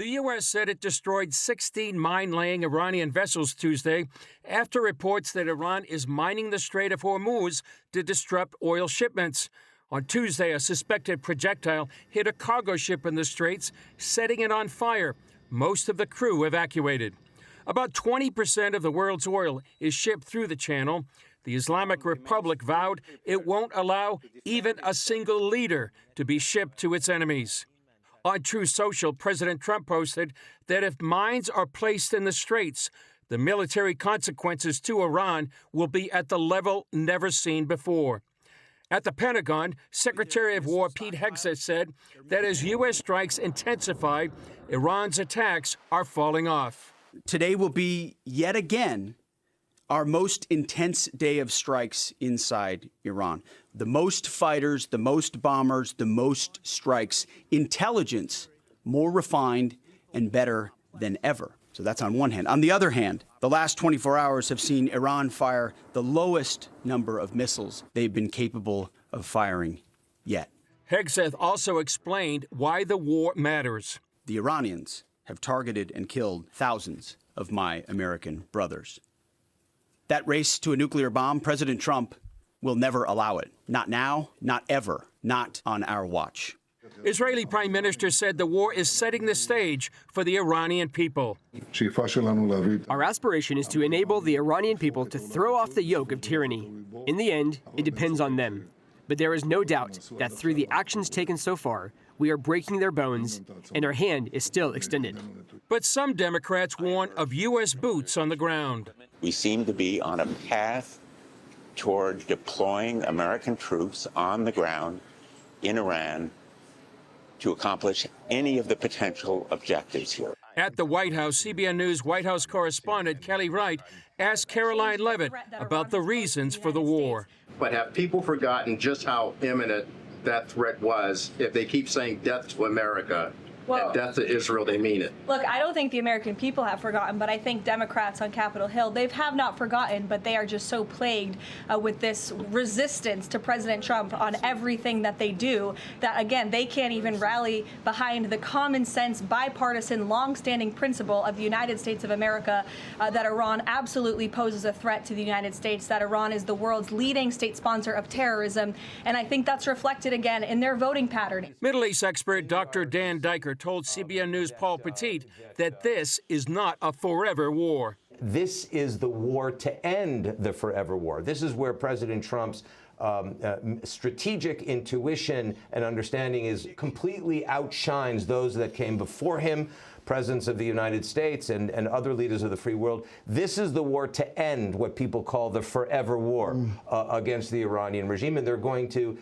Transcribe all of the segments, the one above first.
The U.S. said it destroyed 16 mine-laying Iranian vessels Tuesday after reports that Iran is mining the Strait of Hormuz to disrupt oil shipments. On Tuesday, a suspected projectile hit a cargo ship in the Straits, setting it on fire. Most of the crew evacuated. About 20% of the world's oil is shipped through the channel. The Islamic Republic vowed it won't allow even a single liter to be shipped to its enemies. On Truth Social, President Trump posted that if mines are placed in the Straits, the military consequences to Iran will be at the level never seen before. At the Pentagon, Secretary of War Pete Hegseth said that as U.S. strikes intensify, Iran's attacks are falling off. Today will be, yet again, our most intense day of strikes inside Iran. The most fighters, the most bombers, the most strikes. Intelligence more refined and better than ever. So that's on one hand. On the other hand, the last 24 hours have seen Iran fire the lowest number of missiles they've been capable of firing yet. Hegseth also explained why the war matters. The Iranians have targeted and killed thousands of my American brothers. That race to a nuclear bomb, President Trump will never allow it. Not now, not ever, not on our watch. Israeli Prime Minister said the war is setting the stage for the Iranian people. Our aspiration is to enable the Iranian people to throw off the yoke of tyranny. In the end, it depends on them. But there is no doubt that through the actions taken so far, we are breaking their bones, and our hand is still extended. But some Democrats warn of U.S. boots on the ground. We seem to be on a path toward deploying American troops on the ground in Iran to accomplish any of the potential objectives here. At the White House, CBN News White House correspondent Kelly Wright asked Caroline Levitt about the reasons for the war. But have people forgotten just how imminent that threat was if they keep saying death to America? And death to Israel, they mean it. Look, I don't think the American people have forgotten, but I think Democrats on Capitol Hill, they have not forgotten, but they are just so plagued with this resistance to President Trump on everything that they do that, again, they can't even rally behind the common sense, bipartisan, long-standing principle of the United States of America that Iran absolutely poses a threat to the United States, that Iran is the world's leading state sponsor of terrorism, and I think that's reflected, again, in their voting pattern. Middle East expert Dr. Dan Diker told CBN News' Paul Petit that this is not a forever war. This is the war to end the forever war. This is where President Trump's strategic intuition and understanding completely outshines those that came before him, presidents of the United States and other leaders of the free world. This is the war to end what people call the forever war against the Iranian regime. And they're going to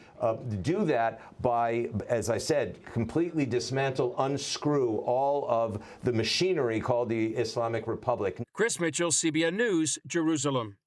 do that by, as I said, completely dismantle, unscrew all of the machinery called the Islamic Republic. Chris Mitchell, CBN News, Jerusalem.